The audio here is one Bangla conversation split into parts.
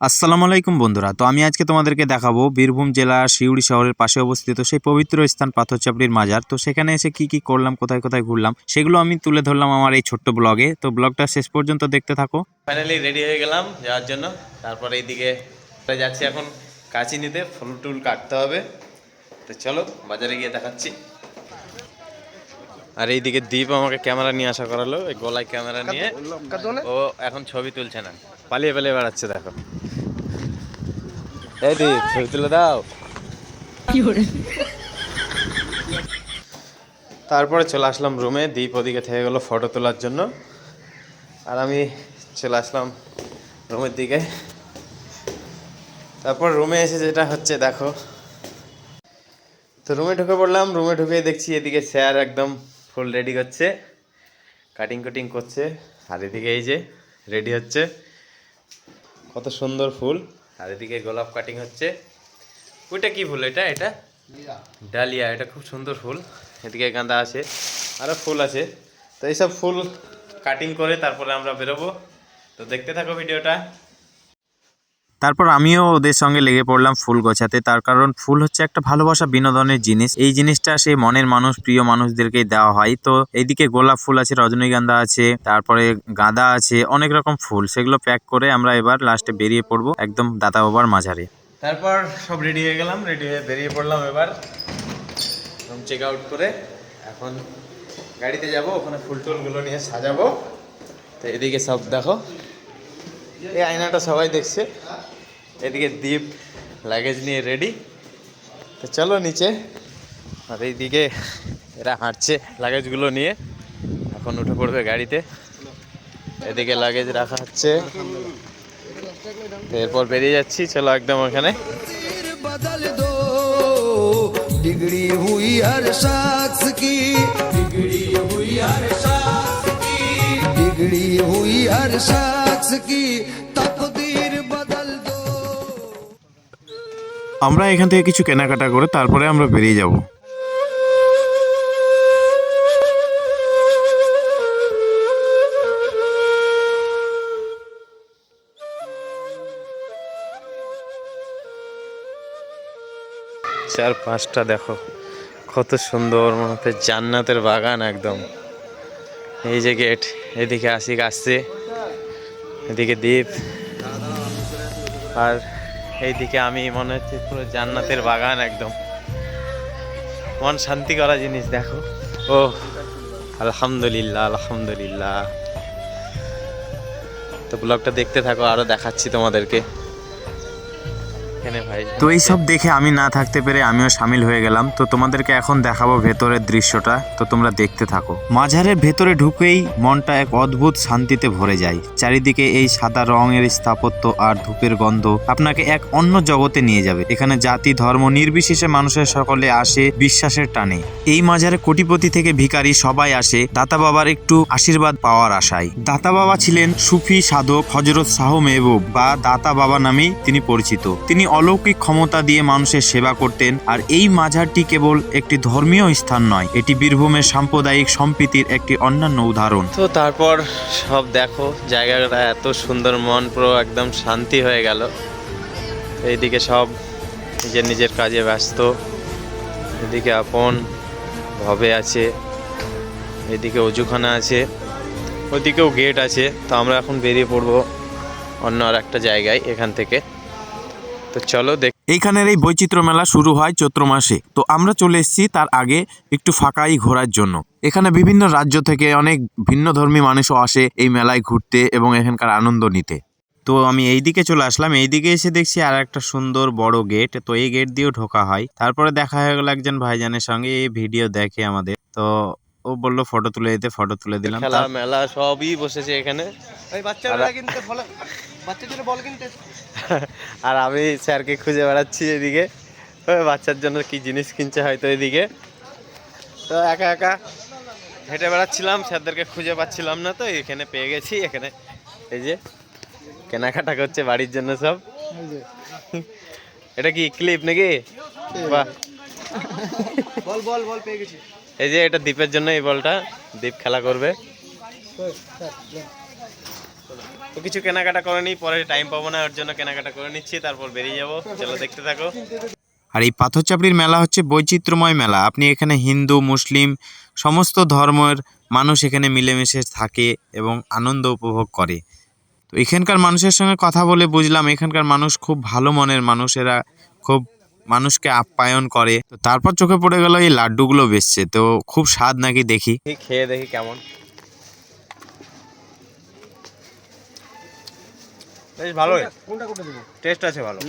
আসসালামু আলাইকুম বন্ধুরা। তো আমি আজকে তোমাদেরকে দেখাবো বীরভূম জেলা সিউড়ি শহরের পাশে অবস্থিত সেই পবিত্র স্থান পাথরচাপড়ির মাজার। তো সেখানে এসে কি করলাম, কোথায় কোথায় ঘুরলাম, সেগুলো আমি তুলে ধরলাম আমার এই ছোট্ট ব্লগে। তো ব্লগটা শেষ পর্যন্ত দেখতে থাকো। ফাইনালি রেডি হয়ে গেলাম যাওয়ার জন্য। তারপরে এইদিকে যাচ্ছি এখন কাঁচি নিতে, ফুল টুল কাটতে হবে। তো চলো বাজারে গিয়ে দেখাচ্ছি। আর এইদিকে দীপ আমাকে ক্যামেরা নিয়ে আসা করালো, এই গলায় ক্যামেরা নিয়ে। ও এখন ছবি তুলছে না, পালিয়ে পালিয়ে বেড়াচ্ছে। দেখো এই দীপ, ছবি তুলে দাও। তারপরে চলে আসলাম রুমে। দীপ ওদিকে থেকে গেলো ফটো তোলার জন্য, আর আমি চলে আসলাম রুমের দিকে। তারপর রুমে এসে যেটা হচ্ছে দেখো, তো রুমে ঢুকে পড়লাম। রুমে ঢুকে দেখছি এদিকে স্যার একদম ফুল রেডি করছে, কাটিং কুটিং করছে। আর এদিকে এই যে রেডি হচ্ছে, কত সুন্দর ফুল। আর এদিকে গোলাপ কাটিং হচ্ছে। ওইটা কি ফুল? এটা এটা ডালিয়া, এটা খুব সুন্দর ফুল। এদিকে গাঁদা আছে, আরও ফুল আছে। তো এইসব ফুল কাটিং করে তারপরে আমরা বেরোবো। তো দেখতে থাকো ভিডিওটা। তারপর আমিও ওদের সঙ্গে লেগে পড়লাম ফুল গোছাতে। তার কারণ ফুল হচ্ছে একটা ভালোবাসা, বিনোদনের জিনিস। এই জিনিসটা সেই মনের মানুষ, প্রিয় মানুষদেরকেই দেওয়া হয়। তো এইদিকে গোলাপ ফুল আছে, রজনীগন্ধা আছে, তারপরে গাঁদা আছে, অনেক রকম ফুল। সেগুলো প্যাক করে আমরা এবার লাস্টে বেরিয়ে পড়বো একদম দাতা বাবার মাজারে। তারপর সব রেডি হয়ে গেলাম, রেডি হয়ে বেরিয়ে পড়লাম। এবার রুম চেক আউট করে এখন গাড়িতে যাব, ওখানে ফুল টুলগুলো নিয়ে সাজাবো। তো এদিকে সব দেখো, এই আয়নাটা সবাই দেখছে। এদিকে দীপ লাগেজ নিয়ে রেডি। তো চলো নিচে। আর এইদিকে এরা হাঁটছে লাগেজগুলো নিয়ে, এখন উঠে পড়বে গাড়িতে। এদিকে লাগেজ রাখা হচ্ছে, এরপর বেরিয়ে যাচ্ছি। চলো একদম ওখানে। बिगड़ी हुई हर शख्स की, बिगड़ी हुई हर शख्स की, बिगड़ी हुई हर शख्स की तकदीर बदल दो। আমরা এখান থেকে কিছু কেনাকাটা করে তারপরে আমরা বেরিয়ে যাব। চার পাঁচটা দেখো কত সুন্দর, মনে হচ্ছে জান্নাতের বাগান একদম। এই যে গেট, এদিকে আশিক আসছে, এদিকে দ্বীপ, আর এইদিকে আমি। মনে হচ্ছে পুরো জান্নাতের বাগান একদম, মন শান্তি করা জিনিস। দেখো ও আলহামদুলিল্লাহ, আলহামদুলিল্লাহ। তো ব্লগটা দেখতে থাকো, আরো দেখাচ্ছি তোমাদেরকে। তো এইসব দেখে আমি না থাকতে পেরে আমিও সামিল হয়ে গেলাম। তো তোমাদেরকে এখন দেখাবো ভেতরের দৃশ্যটা, তো তোমরা দেখতে থাকো। মাজারের ভেতরে ঢুকেই মনটা এক অদ্ভুত শান্তিতে ভরে যায়। চারিদিকে এই সাদা রঙের স্থাপত্য আর ধূপের গন্ধ আপনাকে এক অন্য জগতে নিয়ে যাবে। এখানে জাতি ধর্ম নির্বিশেষে মানুষের সকলে আসে বিশ্বাসের টানে। এই মাজারে কোটিপতি থেকে ভিখারি সবাই আসে দাতা বাবার একটু আশীর্বাদ পাওয়ার আশায়। দাতা বাবা ছিলেন সুফি সাধক হযরত শাহ মেহবুব বা দাতা বাবা নামেই তিনি পরিচিত। তিনি অলৌকিক ক্ষমতা দিয়ে মানুষের সেবা করতেন। আর এই মাজারটি কেবল একটি ধর্মীয় স্থান নয়, এটি বীরভূমের সাম্প্রদায়িক সম্প্রীতির একটি অন্যান্য উদাহরণ। তো তারপর সব দেখো, জায়গাটা এত সুন্দর, মন পুরো একদম শান্তি হয়ে গেল। এইদিকে সব নিজের নিজের কাজে ব্যস্ত, এদিকে আপন ভবে আছে, এদিকে অজুখানা আছে, ওদিকেও গেট আছে। তো আমরা এখন বেরিয়ে পড়বো অন্য আর একটা জায়গায় এখান থেকে। তো চলো দেখ। এইখানের এই বৈচিত্র্য মেলা শুরু হয় চৈত্র মাসে। তো আমরা চলে এসেছি তার আগে একটু ফাঁকাই ঘোরার জন্য। এখানে বিভিন্ন রাজ্য থেকে অনেক ভিন্ন ধর্মী মানুষও আসে এই মেলায় ঘুরতে এবং এখানকার আনন্দ নিতে। তো আমি এইদিকে চলে আসলাম। এইদিকে এসে দেখছি আর একটা সুন্দর বড় গেট। তো এই গেট দিয়েও ঢোকা হয়। তারপরে দেখা হয়ে গেল একজন ভাইজানের সঙ্গে, এই ভিডিও দেখে আমাদের। তো ও বললো ফটো তুলে দিতে, ফটো তুলে দিলাম। খেলা মেলা সবই বসেছে এখানে। আর আমি স্যারকে খুঁজে বেড়াচ্ছি এদিকে, বাচ্চার জন্য কি জিনিস কিনছে হয়তো এদিকে। তো একা একা হেঁটে বেড়াচ্ছিলাম, স্যারদেরকে খুঁজে পাচ্ছিলাম না। তো এখানে পেয়ে গেছি। এখানে এই যে কেনাকাটা করছে বাড়ির জন্য সব। এটা কি ক্লিপ নাকি? বাহ, বল বল বল, পেয়ে গেছি। এই যে এটা দ্বীপের জন্য, এই বলটা দ্বীপ খেলা করবে। তো কিছু কেনাকাটা করে নিই, পরে টাইম পাবো না, ওর জন্য কেনাকাটা করে নিচ্ছি, তারপর বেরিয়ে যাবো। চলো দেখতে থাকো। আর এই পাথর চাপড়ির মেলা হচ্ছে বৈচিত্র্যময় মেলা। আপনি এখানে হিন্দু মুসলিম সমস্ত ধর্মের মানুষ এখানে মিলেমিশে থাকে এবং আনন্দ উপভোগ করে। তো এখানকার মানুষের সঙ্গে কথা বলে বুঝলাম এখানকার মানুষ খুব ভালো মনের মানুষ, এরা খুব মানুষকে আপ্যায়ন করে। তো তারপর চোখে পড়ে গেল এই লাড্ডুগুলো বেচছে, তো খুব স্বাদ নাকি দেখি। খেয়ে দেখি কেমন, বেশ ভালোই, টেস্ট আছে ভালো।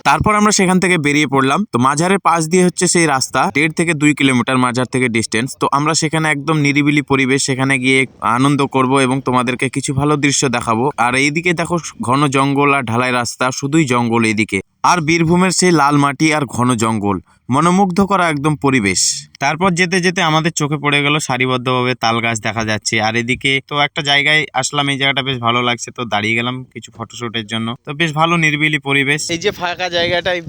তারপর আমরা সেখান থেকে বেরিয়ে পড়লাম। তো মাঝারের পাশ দিয়ে হচ্ছে সেই রাস্তা, 1.5 থেকে 2 কিলোমিটার মাঝার থেকে ডিস্টেন্স। তো আমরা সেখানে একদম নিরিবিলি পরিবেশ, সেখানে গিয়ে আনন্দ করব এবং তোমাদেরকে কিছু ভালো দৃশ্য দেখাবো। আর এইদিকে দেখো ঘন জঙ্গল আর ঢালাই রাস্তা, শুধুই জঙ্গল এইদিকে। আর বীরভূমের সেই লাল মাটি আর ঘন জঙ্গল, মনোমুগ্ধ করা একদম পরিবেশ। তারপর যেতে যেতে আমাদের চোখে পড়ে গেল সারিবদ্ধভাবে তাল গাছ দেখা যাচ্ছে। আর এদিকে তো একটা জায়গায় আসলাম, এই জায়গাটা বেশ ভালো লাগছে, তো দাঁড়িয়ে গেলাম কিছু ফটোশুটের জন্য। তো বেশ ভালো নিরিবিলি পরিবেশ। এই যে ফাঁকা জায়গাটায়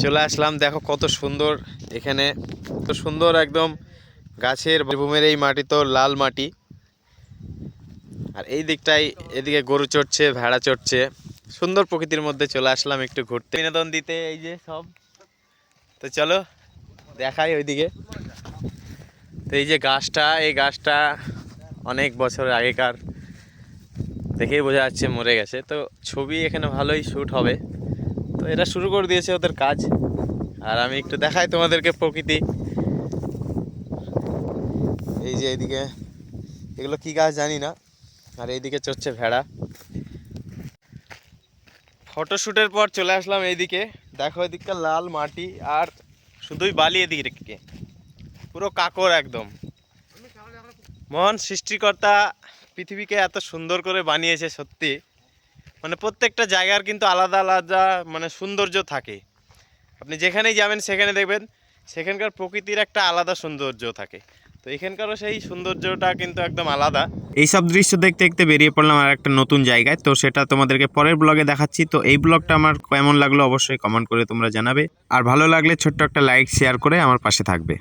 চলে আসলাম, দেখো কত সুন্দর এখানে, কত সুন্দর একদম গাছের, বীরভূমের এই মাটি তো লাল মাটি। আর এই দিকটাই, এদিকে গরু চড়ছে, ভেড়া চড়ছে, সুন্দর প্রকৃতির মধ্যে চলে আসলাম একটু ঘুরতে, বিনোদন দিতে। এই যে সব, তো চলো দেখাই ওইদিকে। তো এই যে গাছটা, এই গাছটা অনেক বছর আগেকার, দেখেই বোঝা যাচ্ছে মরে গেছে। তো ছবি এখানে ভালোই শ্যুট হবে, তো এরা শুরু করে দিয়েছে ওদের কাজ। আর আমি একটু দেখাই তোমাদেরকে প্রকৃতি। এই যে এইদিকে এগুলো কি গাছ জানি না, আর এইদিকে চড়ছে ভেড়া। ফটোশ্যুটের পর চলে আসলাম এইদিকে, দেখো এদিকটা লাল মাটি আর শুধুই বালি, এদিকে পুরো কাকর একদম। মহান সৃষ্টিকর্তা পৃথিবীকে এত সুন্দর করে বানিয়েছে সত্যি, মানে প্রত্যেকটা জায়গার কিন্তু আলাদা আলাদা মানে সৌন্দর্য থাকে। আপনি যেখানেই যাবেন সেখানে দেখবেন সেখানকার প্রকৃতির একটা আলাদা সৌন্দর্য থাকে। তো এখানকারও সেই সৌন্দর্যটা কিন্তু একদম আলাদা। এইসব দৃশ্য দেখতে দেখতে বেরিয়ে পড়লাম আর একটা নতুন জায়গায়, তো সেটা তোমাদেরকে পরের ব্লগে দেখাচ্ছি। তো এই ব্লগটা আমার কেমন লাগলো অবশ্যই কমেন্ট করে তোমরা জানাবে, আর ভালো লাগলে ছোট্ট একটা লাইক শেয়ার করে আমার পাশে থাকবে।